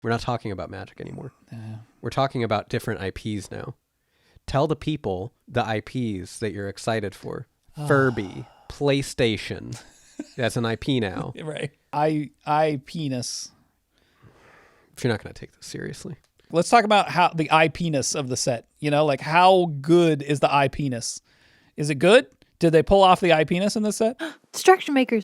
We're not talking about Magic anymore. We're talking about different IPs now. Tell the people the IPs that you're excited for. Furby, PlayStation. That's an IP now. Right. I penis. If you're not going to take this seriously. Let's talk about how the eye penis of the set. Like how good is the eye penis? Is it good? Did they pull off the eye penis in this set? Distraction makers.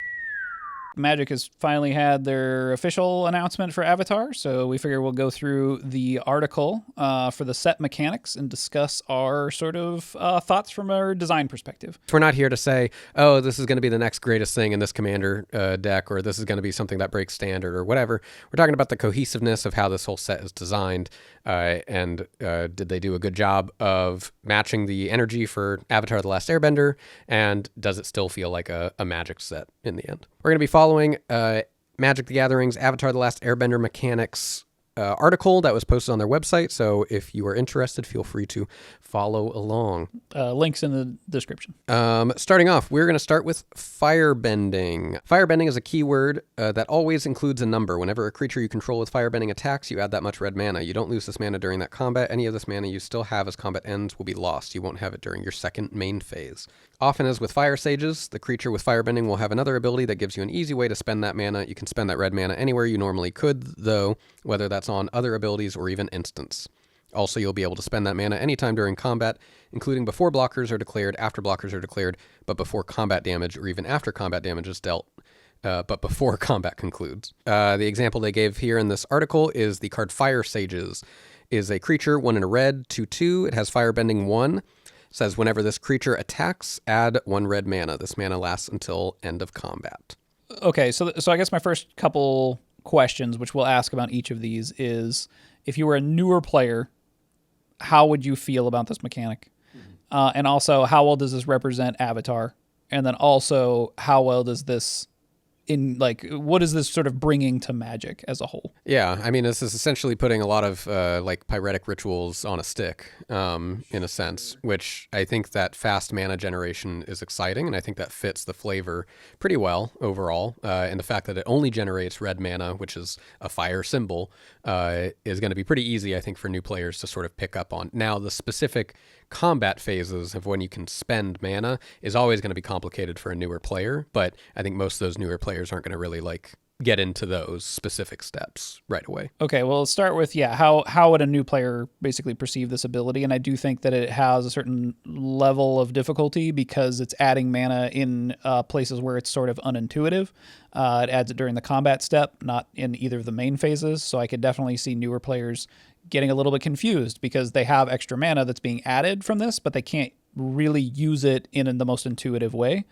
Magic has finally had their official announcement for Avatar, so we figure we'll go through the article for the set mechanics and discuss our sort of thoughts from our design perspective. We're not here to say, oh, this is going to be the next greatest thing in this commander deck, or this is going to be something that breaks standard or whatever. We're talking about the cohesiveness of how this whole set is designed, and did they do a good job of matching the energy for Avatar: The Last Airbender, and does it still feel like a Magic set in the end? We're going to be following Magic the Gathering's Avatar: The Last Airbender mechanics article that was posted on their website. So if you are interested, feel free to follow along. Links in the description. Starting off, we're going to start with Firebending. Firebending is a keyword that always includes a number. Whenever a creature you control with Firebending attacks, you add that much red mana. You don't lose this mana during that combat. Any of this mana you still have as combat ends will be lost. You won't have it during your second main phase. Often as with Fire Sages, the creature with Firebending will have another ability that gives you an easy way to spend that mana. You can spend that red mana anywhere you normally could, though, whether that's on other abilities or even instants. Also, you'll be able to spend that mana anytime during combat, including before blockers are declared, after blockers are declared, but before combat damage, or even after combat damage is dealt, but before combat concludes. The example they gave here in this article is the card Fire Sages. Is a creature, 1 in a red, 2/2. It has Firebending 1. Says whenever this creature attacks, add 1 red mana. This mana lasts until end of combat. Okay, so I guess my first couple questions, which we'll ask about each of these, is if you were a newer player, how would you feel about this mechanic? And also, how well does this represent Avatar? And then also, how well does this what is this sort of bringing to Magic as a whole? Yeah, I mean, this is essentially putting a lot of pyretic rituals on a stick, in a sense, which I think that fast mana generation is exciting, and I think that fits the flavor pretty well overall. And the fact that it only generates red mana, which is a fire symbol, is going to be pretty easy, I think, for new players to sort of pick up on. Now, the specific combat phases of when you can spend mana is always going to be complicated for a newer player, but I think most of those newer players aren't going to really get into those specific steps right away. Okay, well, let's start with, how would a new player basically perceive this ability? And I do think that it has a certain level of difficulty because it's adding mana in places where it's sort of unintuitive. It adds it during the combat step, not in either of the main phases, so I could definitely see newer players getting a little bit confused because they have extra mana that's being added from this, but they can't really use it in the most intuitive way.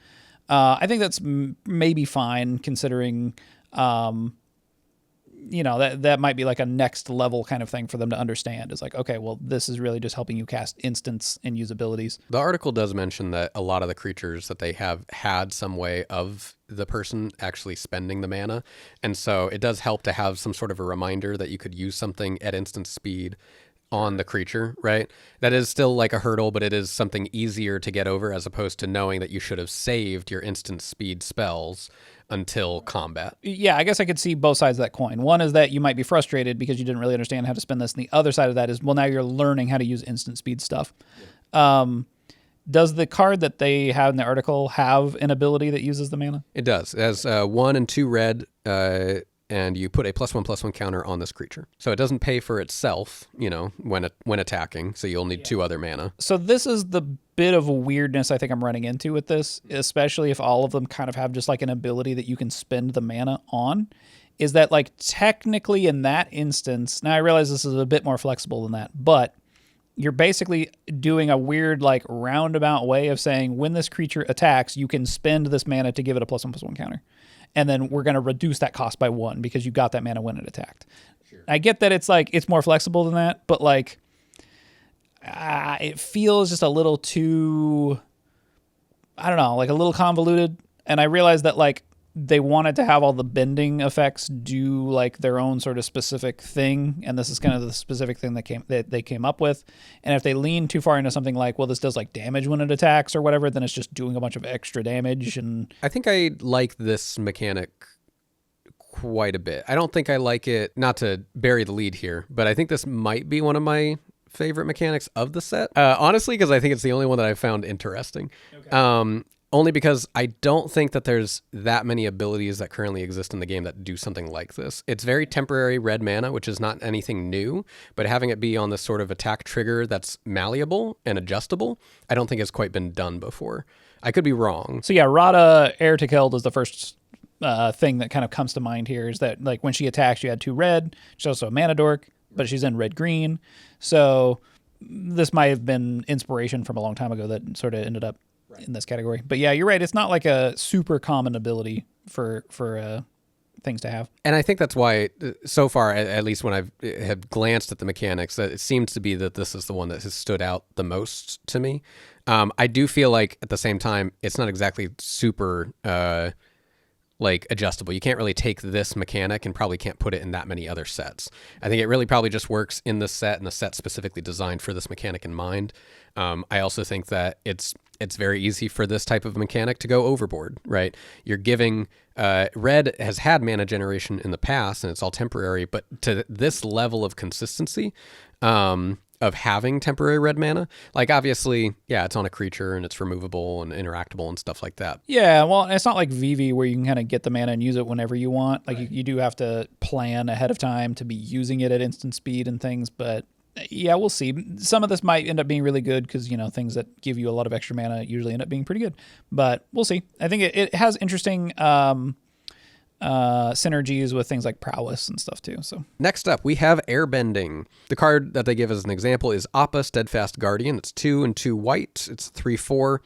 I think that's maybe fine considering, that might be like a next level kind of thing for them to understand. It's like, okay, well, this is really just helping you cast instants and use abilities. The article does mention that a lot of the creatures that they have had some way of the person actually spending the mana. And so it does help to have some sort of a reminder that you could use something at instant speed on the creature, right? That is still like a hurdle, but it is something easier to get over as opposed to knowing that you should have saved your instant speed spells until combat. Yeah, I guess I could see both sides of that coin. One is that you might be frustrated because you didn't really understand how to spend this. And the other side of that is, well, now you're learning how to use instant speed stuff. Yeah. Does the card that they have in the article have an ability that uses the mana? It does. It has 1 and 2 red, and you put a +1/+1 counter on this creature. So it doesn't pay for itself, when attacking, so you'll need 2 other mana. So this is the bit of weirdness I think I'm running into with this, especially if all of them kind of have just like an ability that you can spend the mana on, is that technically in that instance, now I realize this is a bit more flexible than that, but you're basically doing a weird roundabout way of saying when this creature attacks, you can spend this mana to give it a +1/+1 counter. And then we're going to reduce that cost by 1 because you got that mana when it attacked. Sure. I get that it's more flexible than that, but it feels just a little too, I don't know, a little convoluted. And I realize that they wanted to have all the bending effects do their own sort of specific thing, and this is kind of the specific thing that they came up with. And if they lean too far into something this does damage when it attacks or whatever, then it's just doing a bunch of extra damage. And I think I like this mechanic quite a bit. I don't think I like it, not to bury the lead here, but I think this might be one of my favorite mechanics of the set. Honestly, because I think it's the only one that I found interesting. Okay. Only because I don't think that there's that many abilities that currently exist in the game that do something like this. It's very temporary red mana, which is not anything new, but having it be on this sort of attack trigger that's malleable and adjustable, I don't think has quite been done before. I could be wrong. So yeah, Rada Air to Killed is the first thing that kind of comes to mind here, is that like when she attacks, you had 2 red. She's also a mana dork, but she's in red-green. So this might have been inspiration from a long time ago that sort of ended up in this category. But yeah, you're right. It's not like a super common ability for things to have. And I think that's why, so far, at least when I've have glanced at the mechanics, that it seems to be that this is the one that has stood out the most to me. I do feel like at the same time, it's not exactly super like adjustable. You can't really take this mechanic and probably can't put it in that many other sets. I think it really probably just works in this set, and the set specifically designed for this mechanic in mind. I also think that it's very easy for this type of mechanic to go overboard, right? You're giving red has had mana generation in the past, and it's all temporary, but to this level of consistency of having temporary red mana, like obviously, yeah, it's on a creature and it's removable and interactable and stuff like that. Yeah, well, it's not like VV where you can kind of get the mana and use it whenever you want. Like you do have to plan ahead of time to be using it at instant speed and things, but yeah, we'll see. Some of this might end up being really good because, you know, things that give you a lot of extra mana usually end up being pretty good. But we'll see. I think it has interesting synergies with things like prowess and stuff too. So next up, we have Airbending. The card that they give as an example is Appa, Steadfast Guardian. It's 2 and 2 white. It's 3/4.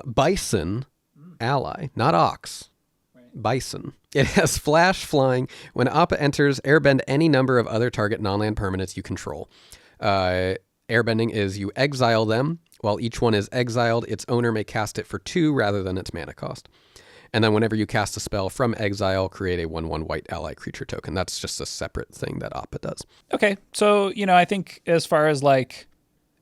Bison, ally, not ox. Bison. It has flash flying. When Appa enters, airbend any number of other target non-land permanents you control. Airbending is you exile them. While each one is exiled, its owner may cast it for 2 rather than its mana cost. And then whenever you cast a spell from exile, create a 1/1 white ally creature token. That's just a separate thing that Appa does. Okay, so, you know, I think as far as like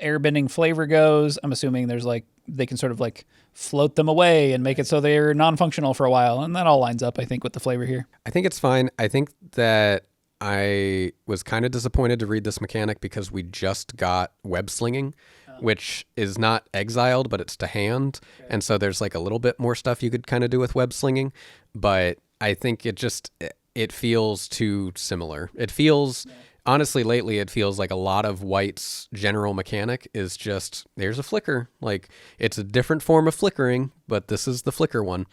airbending flavor goes, I'm assuming there's like, they can sort of like float them away and make it so they're non-functional for a while. And that all lines up, I think, with the flavor here. I think it's fine. I think that I was kind of disappointed to read this mechanic because we just got web slinging, which is not exiled, but it's to hand. Okay. And so there's like a little bit more stuff you could kind of do with web slinging. But I think it feels too similar. It feels... Yeah. Honestly, lately, it feels like a lot of White's general mechanic is just, there's a flicker. Like, it's a different form of flickering, but this is the flicker one.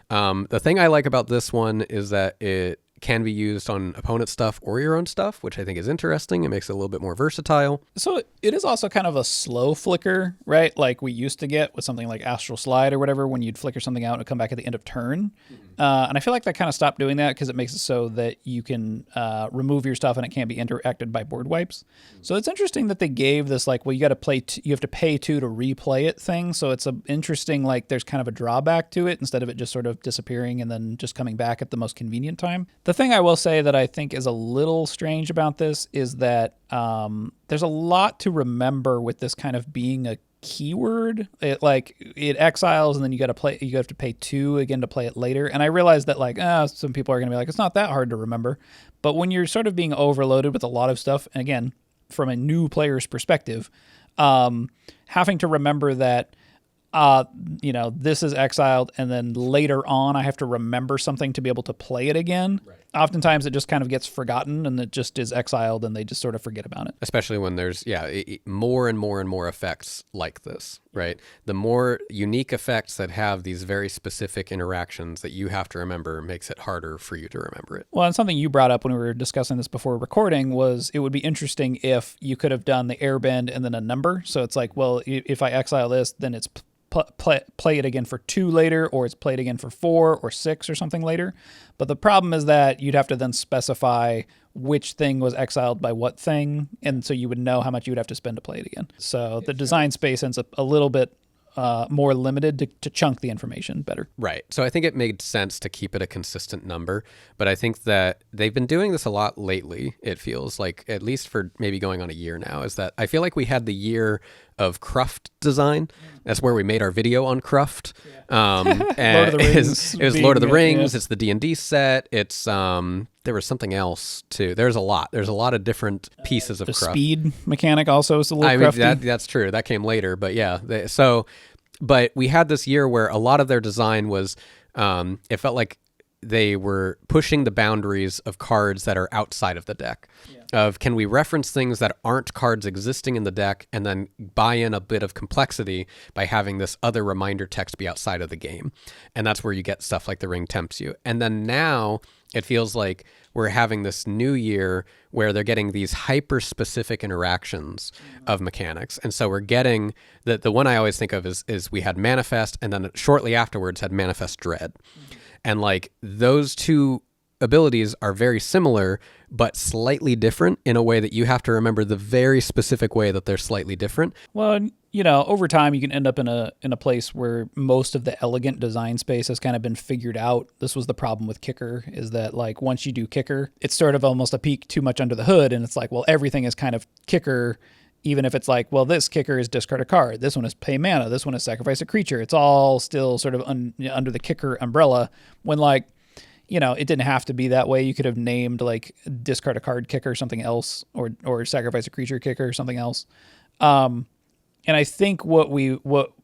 The thing I like about this one is that it can be used on opponent stuff or your own stuff, which I think is interesting. It makes it a little bit more versatile. So it is also kind of a slow flicker, right? Like we used to get with something like Astral Slide or whatever, when you'd flicker something out and it'd come back at the end of turn. And I feel like that kind of stopped doing that because it makes it so that you can remove your stuff and it can't be interacted by board wipes. So it's interesting that they gave this like, well, you got to play, you have to pay 2 to replay it thing. So it's a interesting, like there's kind of a drawback to it instead of it just sort of disappearing and then just coming back at the most convenient time. The thing I will say that I think is a little strange about this is that there's a lot to remember with this kind of being a keyword. It exiles and then you have to pay 2 again to play it later. And I realize that like some people are gonna be like, it's not that hard to remember. But when you're sort of being overloaded with a lot of stuff, and again, from a new player's perspective, having to remember that this is exiled and then later on I have to remember something to be able to play it again. Right. Oftentimes it just kind of gets forgotten and it just is exiled and they just sort of forget about it. Especially when there's, more and more and more effects like this, right? The more unique effects that have these very specific interactions that you have to remember makes it harder for you to remember it. Well, and something you brought up when we were discussing this before recording was it would be interesting if you could have done the airbend and then a number. So it's like, well, if I exile this, then it's play it again for 2 later, or it's played again for 4 or 6 or something later. But the problem is that you'd have to then specify which thing was exiled by what thing, and so you would know how much you would have to spend to play it again. So the design space ends up a little bit more limited to chunk the information better. Right. So I think it made sense to keep it a consistent number, but I think that they've been doing this a lot lately. It feels like, at least for maybe going on a year now, is that I feel like we had the year of Cruft design. That's where we made our video on Cruft. Lord And of the Rings it was being Lord of the it, Rings. yeah. It's the D&D set. It's there was something else too. There's a lot of different pieces of The Cruft. speed mechanic also is a little I mean, crufty. that's true. That came later, but yeah. But we had this year where a lot of their design was, it felt like they were pushing the boundaries of cards that are outside of the deck. Of can we reference things that aren't cards existing in the deck and then buy in a bit of complexity by having this other reminder text be outside of the game. And that's where you get stuff like the Ring Tempts You. And then now it feels like we're having this new year where they're getting these hyper specific interactions of mechanics. And so we're getting the one I always think of is we had Manifest, and then shortly afterwards had Manifest Dread. And like those two abilities are very similar, but slightly different in a way that you have to remember the very specific way that they're slightly different. Well, over time you can end up in a place where most of the elegant design space has kind of been figured out. This was the problem with Kicker, is that like once you do Kicker, it's sort of almost a peek too much under the hood, and it's like, well, everything is kind of Kicker, even if it's like, well, this Kicker is discard a card, this one is pay mana, this one is sacrifice a creature. It's all still sort of under the Kicker umbrella, when like, it didn't have to be that way. You could have named like discard a card Kicker something else, or sacrifice a creature Kicker or something else. And I think what the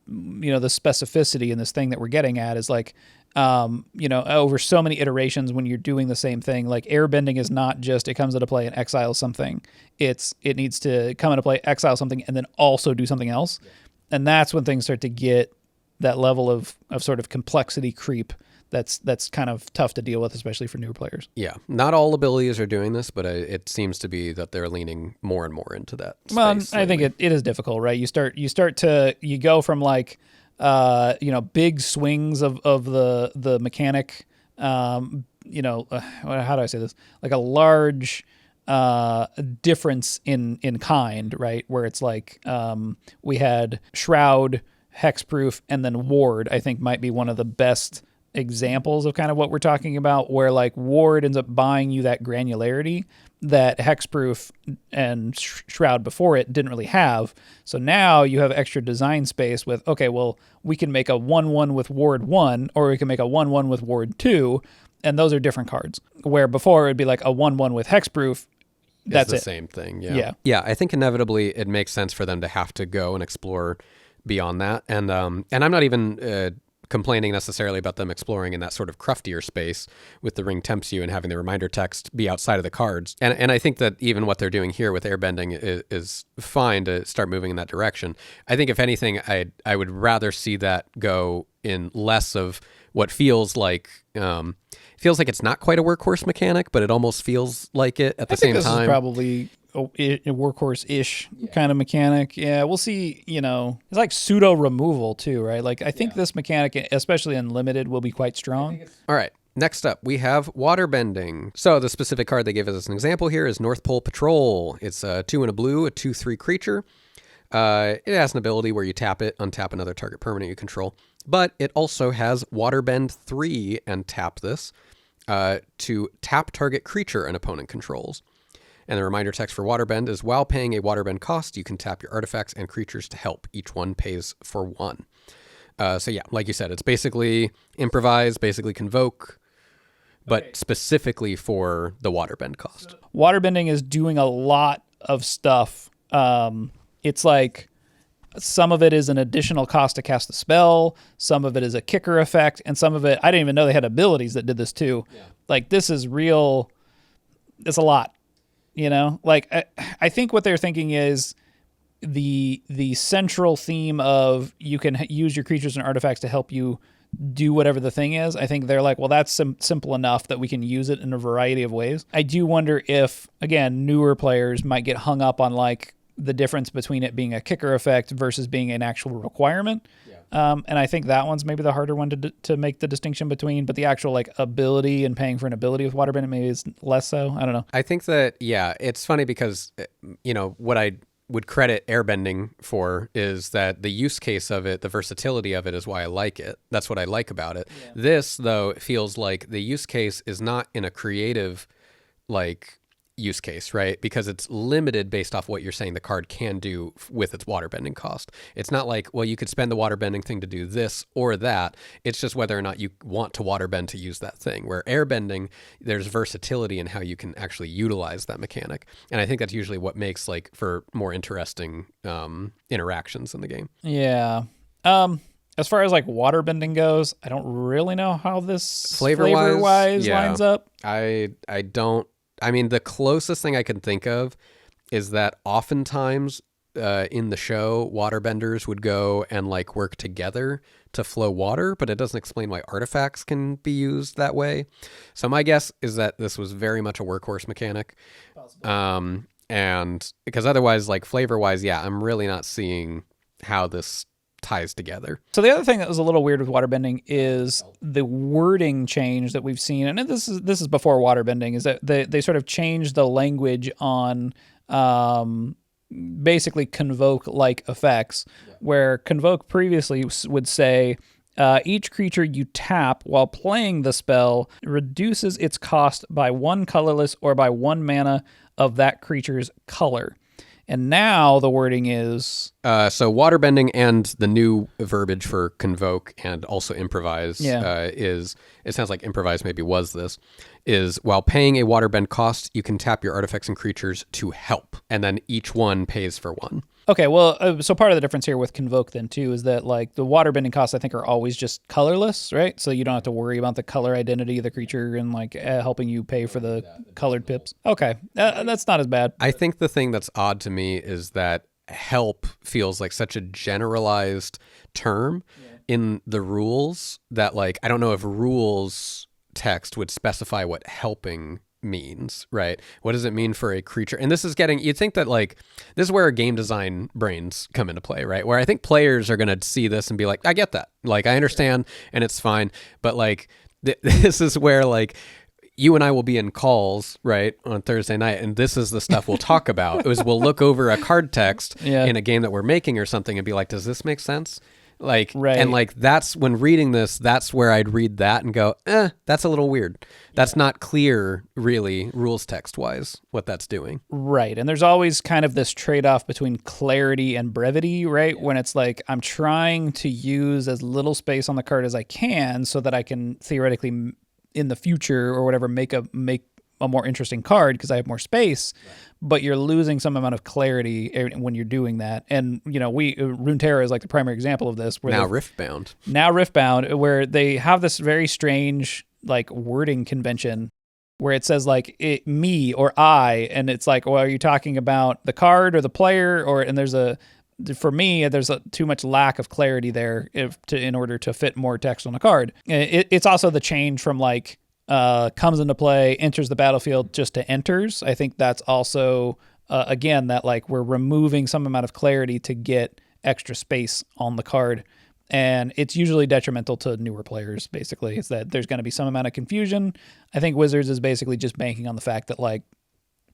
specificity in this thing that we're getting at is like, over so many iterations when you're doing the same thing, like Airbending is not just, it comes into play and exiles something. It needs to come into play, exile something, and then also do something else. Yeah. And that's when things start to get that level of sort of complexity creep that's kind of tough to deal with, especially for newer players. Yeah, not all abilities are doing this, but it seems to be that they're leaning more and more into that space. Well, I think it is difficult, right? You go from like, big swings of the mechanic, how do I say this? Like a large difference in kind, right? Where it's like, we had Shroud, Hexproof, and then Ward, I think might be one of the best examples of kind of what we're talking about, where like Ward ends up buying you that granularity that Hexproof and Shroud before it didn't really have. So now you have extra design space with, okay, well, we can make a 1/1 with Ward 1, or we can make a 1/1 with Ward 2, and those are different cards. Where before it'd be like a 1/1 with Hexproof, that's the it. Same thing, yeah. Yeah, I think inevitably it makes sense for them to have to go and explore beyond that. And I'm not even complaining necessarily about them exploring in that sort of cruftier space with the Ring Tempts You and having the reminder text be outside of the cards. And I think that even what they're doing here with Airbending is fine to start moving in that direction. I think if anything, I would rather see that go in less of what feels like it's not quite a workhorse mechanic, but it almost feels like it at the same time. This is probably a workhorse-ish kind of mechanic. Yeah, we'll see, it's like pseudo removal too, right? Like I think this mechanic, especially in limited, will be quite strong. All right. Next up, we have Waterbending. So the specific card they give us as an example here is North Pole Patrol. It's a 2 and a blue, a 2/3 creature. It has an ability where you tap it, untap another target permanent you control. But it also has Waterbend 3 and tap this to tap target creature an opponent controls. And the reminder text for Waterbend is, while paying a Waterbend cost, you can tap your artifacts and creatures to help. Each one pays for 1. So yeah, like you said, it's basically improvise, basically convoke, but specifically for the Waterbend cost. Waterbending is doing a lot of stuff. It's like some of it is an additional cost to cast the spell, some of it is a kicker effect, and some of it, I didn't even know they had abilities that did this too. Yeah. Like this is real, it's a lot. Like I think what they're thinking is the central theme of you can use your creatures and artifacts to help you do whatever the thing is. I think they're like, well, that's simple enough that we can use it in a variety of ways. I do wonder if, again, newer players might get hung up on like the difference between it being a kicker effect versus being an actual requirement. And I think that one's maybe the harder one to make the distinction between, but the actual like ability and paying for an ability with Waterbending maybe is less so. I don't know. I think that, it's funny because, what I would credit Airbending for is that the use case of it, the versatility of it is why I like it. That's what I like about it. Yeah. This, though, it feels like the use case is not in a creative, like, use case, right? Because it's limited based off what you're saying the card can do with its waterbending cost. It's not like, well, you could spend the waterbending thing to do this or that. It's just whether or not you want to waterbend to use that thing. Where airbending, there's versatility in how you can actually utilize that mechanic. And I think that's usually what makes like for more interesting interactions in the game. Yeah. As far as like waterbending goes, I don't really know how this flavor-wise lines up. I don't. I mean, the closest thing I can think of is that oftentimes in the show, waterbenders would go and like work together to flow water, but it doesn't explain why artifacts can be used that way. So my guess is that this was very much a workhorse mechanic. And because otherwise, like flavor-wise, yeah, I'm really not seeing how this ties together. So the other thing that was a little weird with waterbending is the wording change that we've seen, and this is before waterbending, is that they sort of changed the language on basically convoke-like effects, where convoke previously would say each creature you tap while playing the spell reduces its cost by 1 colorless or by 1 mana of that creature's color. And now the wording is... so waterbending and the new verbiage for convoke and also improvise is... It sounds like improvise maybe was this. Is while paying a waterbend cost, you can tap your artifacts and creatures to help. And then each one pays for 1. Okay, well, so part of the difference here with convoke then too is that like the waterbending costs I think are always just colorless, right? So you don't have to worry about the color identity of the creature and like helping you pay for the colored pips. Okay, that's not as bad. I think the thing that's odd to me is that help feels like such a generalized term in the rules that like I don't know if rules text would specify what helping means, right? What does it mean for a creature? And this is getting, you'd think that like, this is where game design brains come into play, right? Where I think players are going to see this and be like, I get that. Like, I understand and it's fine. But like, this is where like, you and I will be in calls, right, on Thursday night, and this is the stuff we'll talk about. Is we'll look over a card text in a game that we're making or something and be like, does this make sense? Like, and like, that's when reading this, that's where I'd read that and go, that's a little weird. That's not clear, really, rules text-wise, what that's doing. Right, and there's always kind of this trade-off between clarity and brevity, right? When it's like, I'm trying to use as little space on the card as I can so that I can theoretically, in the future or whatever, make a more interesting card because I have more space, but you're losing some amount of clarity when you're doing that. And, you know, Runeterra is like the primary example of this. Where now Riftbound, where they have this very strange, like, wording convention where it says, like, me or I, and it's like, well, are you talking about the card or the player? And for me, there's too much lack of clarity there in order to fit more text on a card. It's also the change from, like, comes into play, enters the battlefield just to enters. I think that's also, again, that like we're removing some amount of clarity to get extra space on the card. And it's usually detrimental to newer players, basically. It's that there's going to be some amount of confusion. I think Wizards is basically just banking on the fact that like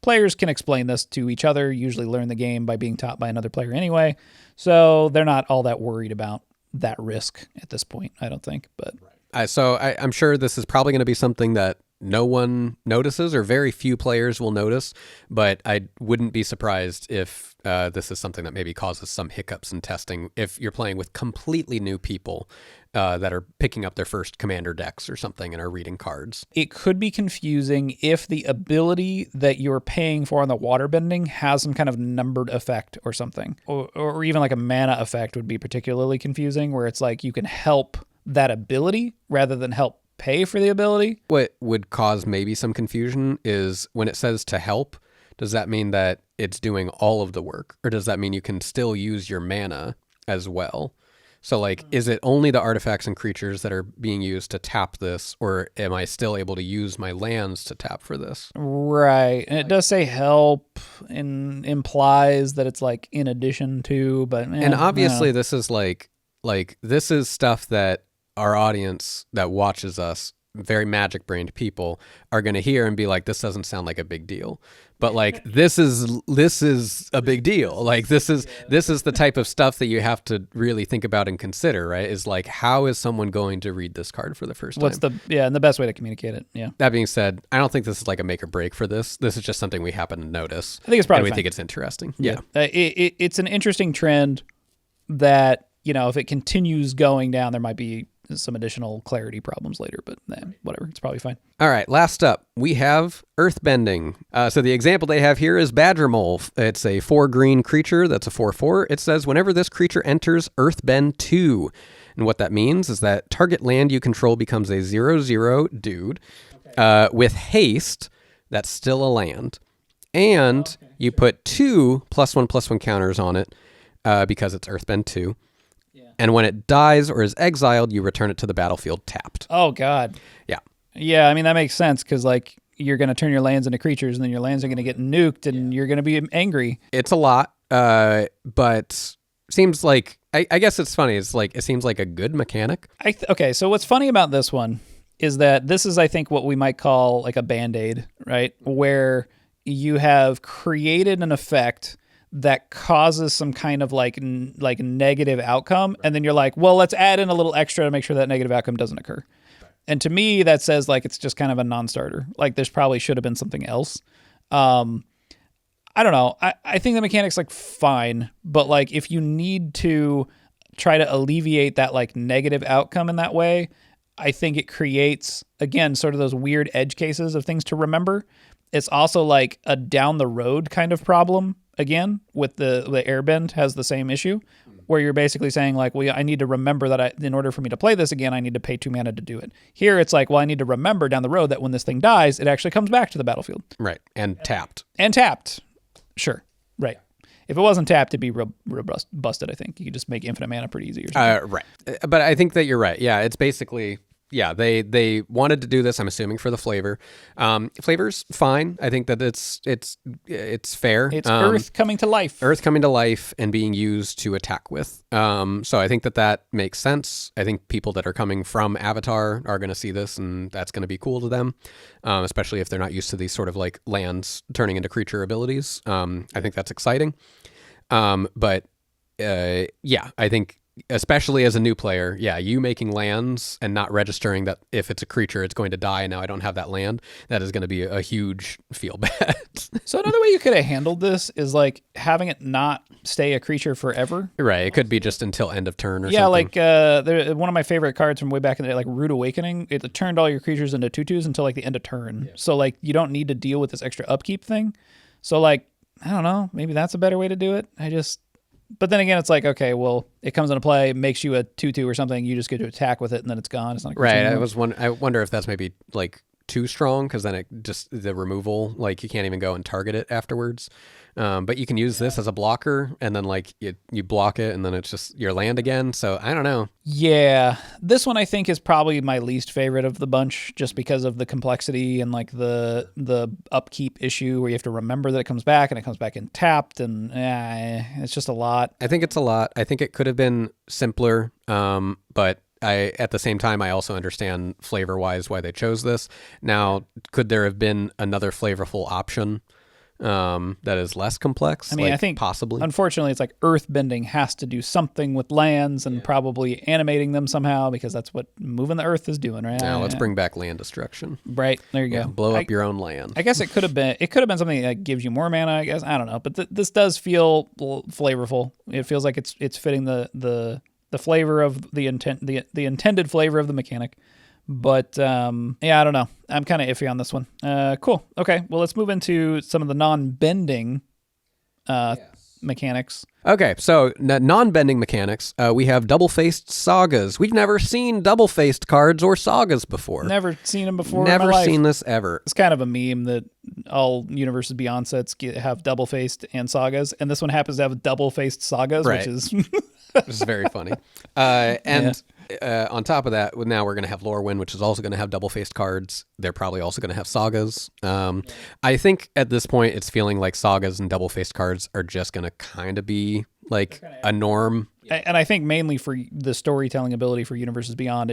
players can explain this to each other, usually learn the game by being taught by another player anyway. So they're not all that worried about that risk at this point, I don't think. But so I'm sure this is probably going to be something that no one notices or very few players will notice, but I wouldn't be surprised if this is something that maybe causes some hiccups in testing if you're playing with completely new people that are picking up their first commander decks or something and are reading cards. It could be confusing if the ability that you're paying for on the waterbending has some kind of numbered effect or something, or even like a mana effect would be particularly confusing, where it's like you can help that ability rather than help pay for the ability. What would cause maybe some confusion is when it says to help, does that mean that it's doing all of the work? Or does that mean you can still use your mana as well? So like, is it only the artifacts and creatures that are being used to tap this, or am I still able to use my lands to tap for this? Right. And it does say help and implies that it's like in addition to, but and obviously this is like this is stuff that our audience that watches us, very magic brained people, are going to hear and be like, this doesn't sound like a big deal. but like this is a big deal. Like this is the type of stuff that you have to really think about and consider, right? Is like, how is someone going to read this card for the first time? And the best way to communicate it. Yeah. That being said, I don't think this is like a make or break for this. This is just something we happen to notice. I think it's probably and we fine. think it's interesting. Yeah. It's an interesting trend that, if it continues going down, there might be some additional clarity problems later, but whatever. It's probably fine. All right, last up, we have Earthbending. So the example they have here is Badger Mole. It's a 4-green creature that's a 4/4. It says, whenever this creature enters Earthbend 2. And what that means is that target land you control becomes a 0/0 dude with haste. That's still a land. And you put 2 +1/+1 counters on it because it's Earthbend 2. And when it dies or is exiled, you return it to the battlefield tapped. Oh, God. Yeah. Yeah, I mean, that makes sense because, like, you're going to turn your lands into creatures and then your lands are going to get nuked and you're going to be angry. It's a lot, but seems like, I guess it's funny. It's like, it seems like a good mechanic. Okay, so what's funny about this one is that this is, I think, what we might call like a Band-Aid, right? Where you have created an effect that causes some kind of like negative outcome. And then you're like, well, let's add in a little extra to make sure that negative outcome doesn't occur. And to me, that says like it's just kind of a non-starter. Like there's probably should have been something else. I don't know. I think the mechanic's like fine, but like if you need to try to alleviate that like negative outcome in that way, I think it creates, again, sort of those weird edge cases of things to remember. It's also like a down the road kind of problem. Again, with the Airbend has the same issue where you're basically saying like, well, I need to remember that in order for me to play this again, I need to pay 2 mana to do it. Here, it's like, well, I need to remember down the road that when this thing dies, it actually comes back to the battlefield. Right. And tapped. Sure. Right. If it wasn't tapped, it'd be real busted, I think. You could just make infinite mana pretty easy or something. Right. But I think that you're right. Yeah, it's basically... Yeah, they wanted to do this, I'm assuming, for the flavor. Flavor's fine. I think that it's fair. It's Earth coming to life. Earth coming to life and being used to attack with. So I think that makes sense. I think people that are coming from Avatar are going to see this, and that's going to be cool to them, especially if they're not used to these sort of like lands turning into creature abilities. I think that's exciting. But I think... Especially as a new player, you making lands and not registering that if it's a creature, it's going to die, and now I don't have that land, that is going to be a huge feel bad. So another way you could have handled this is like having it not stay a creature forever. Right. It could be just until end of turn or something. Yeah, like one of my favorite cards from way back in the day, like Rude Awakening, it turned all your creatures into 2/2s until like the end of turn. Yeah. So like you don't need to deal with this extra upkeep thing. So like, I don't know, maybe that's a better way to do it. But then again, it's like, okay, well, it comes into play, makes you a 2/2 or something. You just get to attack with it, and then it's gone. It's not right. I wonder if that's maybe like too strong, because then it just the removal, like you can't even go and target it afterwards. But you can use this as a blocker, and then like you block it, and then it's just your land again. So I don't know. Yeah, this one I think is probably my least favorite of the bunch, just because of the complexity and like the upkeep issue where you have to remember that it comes back and it comes back in tapped, and it's just a lot. I think it's a lot. I think it could have been simpler, but at the same time, I also understand flavor-wise why they chose this. Now, could there have been another flavorful option that is less complex? I mean, like, I think possibly. Unfortunately, it's like Earthbending has to do something with lands and probably animating them somehow, because that's what moving the earth is doing, right? Now let's bring back land destruction. Right, there you go. Blow up your own land. I guess it could have been something that gives you more mana. I guess, I don't know, but this does feel flavorful. It feels like it's fitting the flavor of the intended flavor of the mechanic. But I don't know. I'm kind of iffy on this one. Cool. Okay. Well, let's move into some of the non-bending mechanics. Okay, so non-bending mechanics. We have double-faced sagas. We've never seen double-faced cards or sagas before. Never seen them before. Never in my life. seen this ever. It's kind of a meme that all Universes Beyond sets have double-faced and sagas, and this one happens to have double-faced sagas, right. Which is which is very funny. On top of that, now we're going to have Lorwyn, which is also going to have double-faced cards. They're probably also going to have sagas. I think at this point, it's feeling like sagas and double-faced cards are just going to kind of be like a norm. And I think mainly for the storytelling ability for Universes Beyond,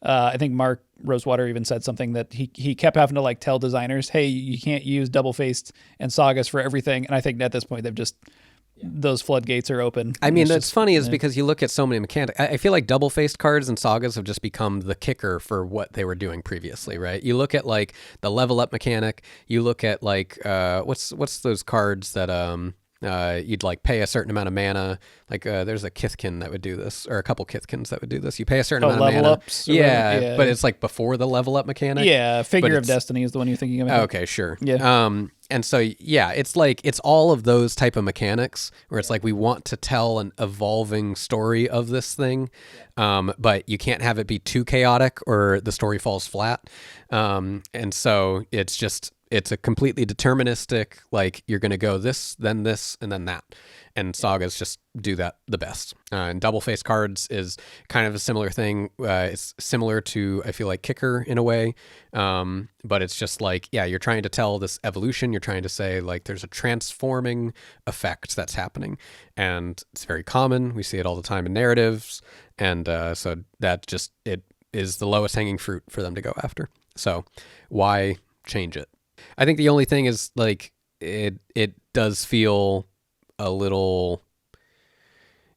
I think Mark Rosewater even said something that he kept having to like tell designers, hey, you can't use double-faced and sagas for everything. And I think at this point they've just those floodgates are open. I mean, that's funny is because you look at so many mechanics. I feel like double-faced cards and sagas have just become the kicker for what they were doing previously, right? You look at like the level up mechanic. You look at like what's those cards that you'd like pay a certain amount of mana. Like there's a Kithkin that would do this, or a couple Kithkins that would do this. You pay a certain amount of mana. Ups Yeah, but it's like before the level up mechanic. Yeah, Figure of Destiny is the one you're thinking of. Okay, sure. Yeah. And so, yeah, it's like, it's all of those type of mechanics where it's like, we want to tell an evolving story of this thing, but you can't have it be too chaotic or the story falls flat. And so it's just, it's a completely deterministic, like you're going to go this, and then that. And sagas just do that the best. And double-faced cards is kind of a similar thing. It's similar to, I feel like, Kicker in a way. But it's just like, yeah, you're trying to tell this evolution. You're trying to say, like, there's a transforming effect that's happening. And it's very common. We see it all the time in narratives. And so that just, it is the lowest hanging fruit for them to go after. So why change it? I think the only thing is, like, it does feel a little,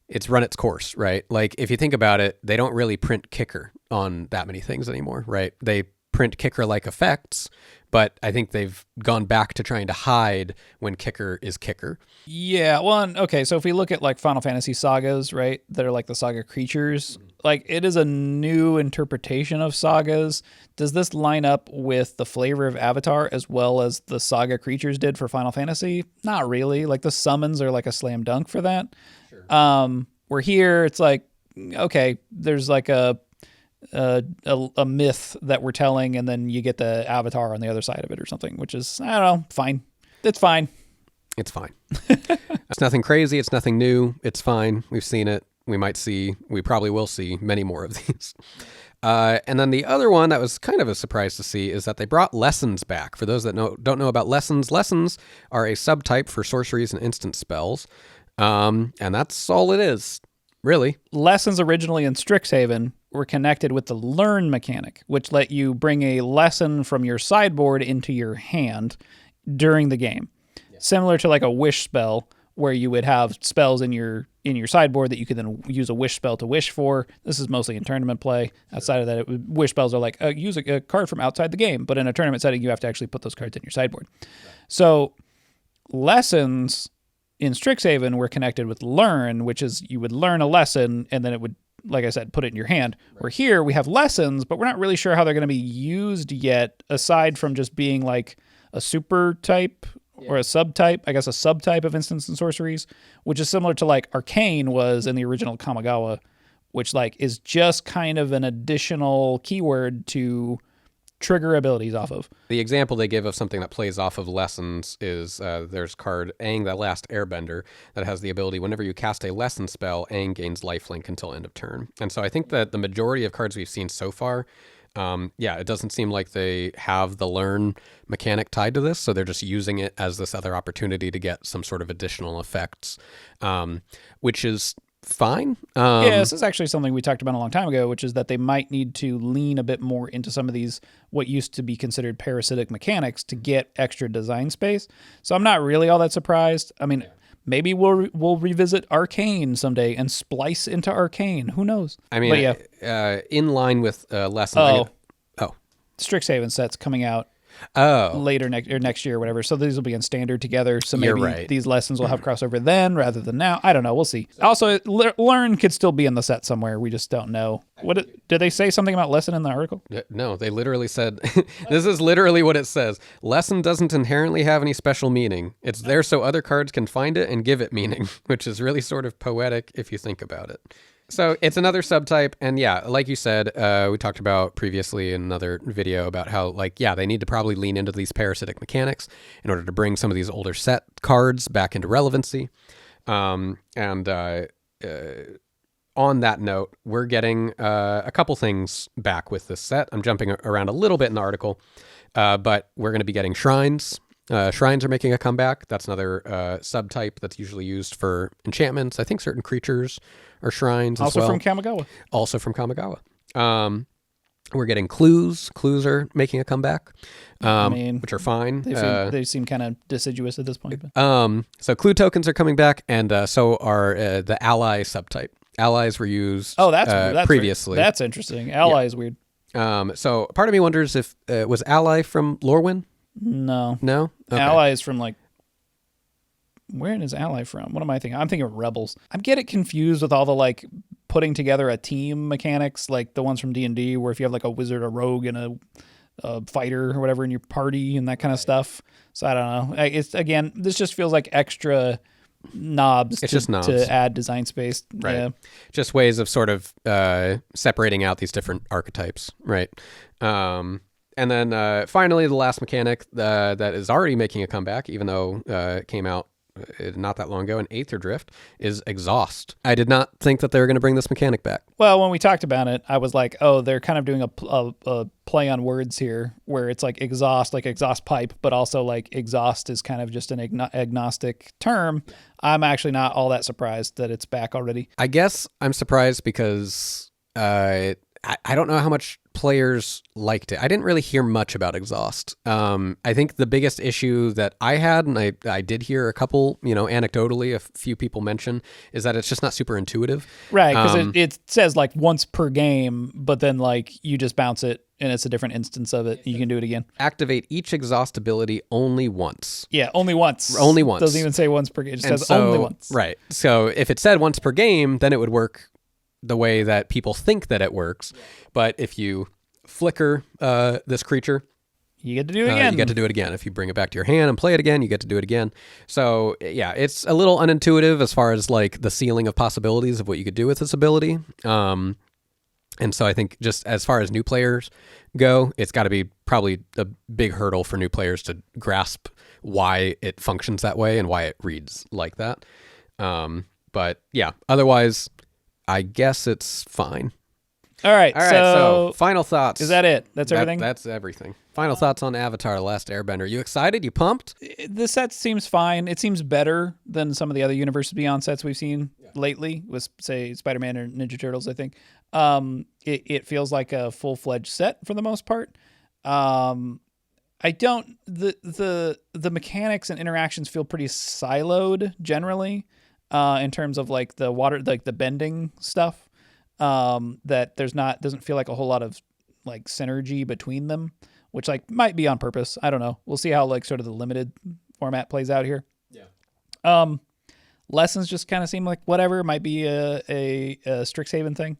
it's run its course, right? Like if you think about it, they don't really print Kicker on that many things anymore, right? They print Kicker like effects, but I think they've gone back to trying to hide when Kicker is Kicker. Yeah, well, okay, so if we look at like Final Fantasy sagas, right, that are like the saga creatures, like it is a new interpretation of sagas. Does this line up with the flavor of Avatar as well as the saga creatures did for Final Fantasy? Not really. Like the summons are like a slam dunk for that. Sure. Where here it's like, okay, there's like a myth that we're telling, and then you get the avatar on the other side of it or something, which is, I don't know, fine. It's fine. It's fine. It's nothing crazy. It's nothing new. It's fine. We've seen it. We probably will see many more of these. And then the other one that was kind of a surprise to see is that they brought lessons back. For those that don't know about lessons, lessons are a subtype for sorceries and instant spells. And that's all it is, really. Lessons originally in Strixhaven were connected with the learn mechanic, which let you bring a lesson from your sideboard into your hand during the game. Yeah. Similar to like a wish spell, where you would have spells in your sideboard that you could then use a wish spell to wish for. This is mostly in tournament play. Outside of that, wish spells are like use a card from outside the game, but in a tournament setting, you have to actually put those cards in your sideboard. Right. So lessons in Strixhaven were connected with learn, which is you would learn a lesson and then it would, like I said, put it in your hand. Right. Where here we have lessons, but we're not really sure how they're going to be used yet, aside from just being like a super type or a subtype, I guess a subtype of instants and sorceries, which is similar to like Arcane was in the original Kamigawa, which like is just kind of an additional keyword to trigger abilities off of. The example they give of something that plays off of lessons is there's card Aang, the last Airbender, that has the ability whenever you cast a lesson spell, Aang gains lifelink until end of turn. And so I think that the majority of cards we've seen so far, it doesn't seem like they have the learn mechanic tied to this, so they're just using it as this other opportunity to get some sort of additional effects, which is fine. This is actually something we talked about a long time ago, which is that they might need to lean a bit more into some of these what used to be considered parasitic mechanics to get extra design space. So I'm not really all that surprised. I mean, maybe we'll revisit Arcane someday and splice into Arcane. Who knows? I mean, in line with lessons. Strixhaven set's coming out later next year or whatever. So these will be in standard together. So maybe these lessons will have crossover then rather than now. I don't know. We'll see. Also, learn could still be in the set somewhere. We just don't know. Did they say something about lesson in the article? No, they literally said, this is literally what it says. Lesson doesn't inherently have any special meaning. It's there so other cards can find it and give it meaning, which is really sort of poetic if you think about it. So it's another subtype, and yeah, like you said, we talked about previously in another video about how, they need to probably lean into these parasitic mechanics in order to bring some of these older set cards back into relevancy. On that note, we're getting a couple things back with this set. I'm jumping around a little bit in the article, but we're going to be getting shrines. Shrines are making a comeback. That's another subtype that's usually used for enchantments. I think certain creatures are shrines also as well. Also from Kamigawa. Also from Kamigawa. We're getting clues. Clues are making a comeback, which are fine. They seem kind of deciduous at this point. But. So clue tokens are coming back, and so are the ally subtype. Allies were used that's previously. That's interesting. Ally is weird. So part of me wonders if was ally from Lorwyn? No. No? Okay. Ally is from like... Where is ally from? What am I thinking? I'm thinking of rebels. I get it confused with all the like putting together a team mechanics, like the ones from D&D, where if you have like a wizard, a rogue, and a fighter or whatever in your party and that kind of stuff. So I don't know. It's again, this just feels like extra knobs. It's just knobs to add design space. Right. Yeah. Just ways of sort of separating out these different archetypes. Right. And then finally, the last mechanic that is already making a comeback, even though it came out not that long ago, in Aether Drift, is Exhaust. I did not think that they were going to bring this mechanic back. Well, when we talked about it, I was like, oh, they're kind of doing a play on words here, where it's like exhaust, like exhaust pipe, but also like exhaust is kind of just an agnostic term. I'm actually not all that surprised that it's back already. I guess I'm surprised because I don't know how much players liked it. I didn't really hear much about Exhaust. I think the biggest issue that I had, and I did hear a couple, anecdotally, a few people mention, is that it's just not super intuitive. Right, because it says like once per game, but then like you just bounce it and it's a different instance of it. You can do it again. Activate each Exhaust ability only once. Yeah, only once. Only once. Doesn't even say once per game. It just says only once. Right. So if it said once per game, then it would work the way that people think that it works. But if you flicker this creature, you get to do it again. You get to do it again. If you bring it back to your hand and play it again, you get to do it again. So yeah, it's a little unintuitive as far as like the ceiling of possibilities of what you could do with this ability. And so I think just as far as new players go, it's got to be probably a big hurdle for new players to grasp why it functions that way and why it reads like that. But yeah, otherwise, I guess it's fine. All right. So final thoughts. Is that it? That's everything? That's everything. Final thoughts on Avatar: The Last Airbender. You excited? You pumped? The set seems fine. It seems better than some of the other Universes Beyond sets we've seen lately, with, say, Spider-Man or Ninja Turtles, I think. It feels like a full-fledged set for the most part. The mechanics and interactions feel pretty siloed generally. In terms of like the water, like the bending stuff, that doesn't feel like a whole lot of like synergy between them, which like might be on purpose. I don't know. We'll see how like sort of the limited format plays out here. Yeah. Lessons just kind of seem like whatever. Might be a Strixhaven thing.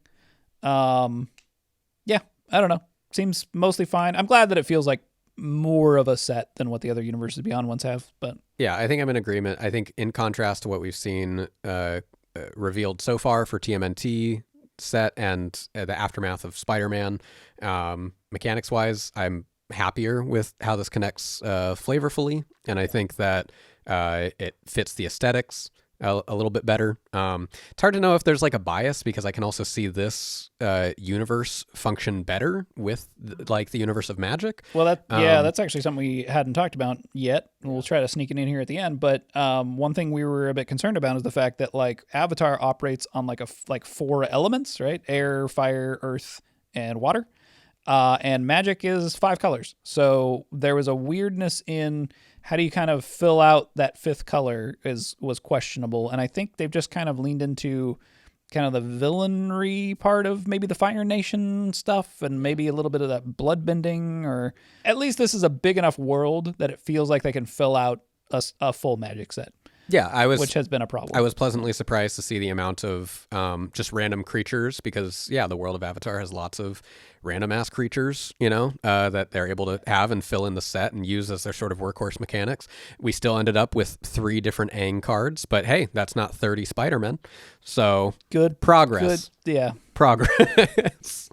Yeah, I don't know. Seems mostly fine. I'm glad that it feels like more of a set than what the other Universes Beyond ones have, but yeah, I think I'm in agreement. I think in contrast to what we've seen revealed so far for TMNT set and the aftermath of Spider-Man, mechanics wise, I'm happier with how this connects flavorfully, and I think that it fits the aesthetics a little bit better. It's hard to know if there's like a bias, because I can also see this universe function better with like the universe of Magic. Well, that's actually something we hadn't talked about yet. We'll try to sneak it in here at the end. But one thing we were a bit concerned about is the fact that like Avatar operates on like 4 elements, right? Air, fire, earth, and water. And Magic is 5 colors. So there was a weirdness in how do you kind of fill out that 5th color was questionable. And I think they've just kind of leaned into kind of the villainry part of maybe the Fire Nation stuff, and maybe a little bit of that bloodbending, or at least this is a big enough world that it feels like they can fill out a full Magic set. Yeah, which has been a problem. I was pleasantly surprised to see the amount of just random creatures, because the world of Avatar has lots of random ass creatures, that they're able to have and fill in the set and use as their sort of workhorse mechanics. We still ended up with 3 different Aang cards, but hey, that's not 30 Spider-Men. So good progress. Good, yeah. Progress.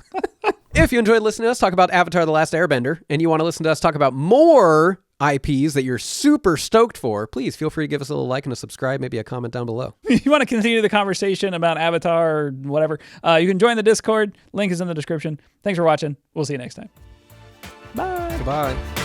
If you enjoyed listening to us talk about Avatar: The Last Airbender, and you want to listen to us talk about more IPs that you're super stoked for, please feel free to give us a little like and a subscribe, maybe a comment down below. You want to continue the conversation about Avatar or whatever, you can join the Discord. Link is in the description. Thanks for watching. We'll see you next time. Bye. Bye.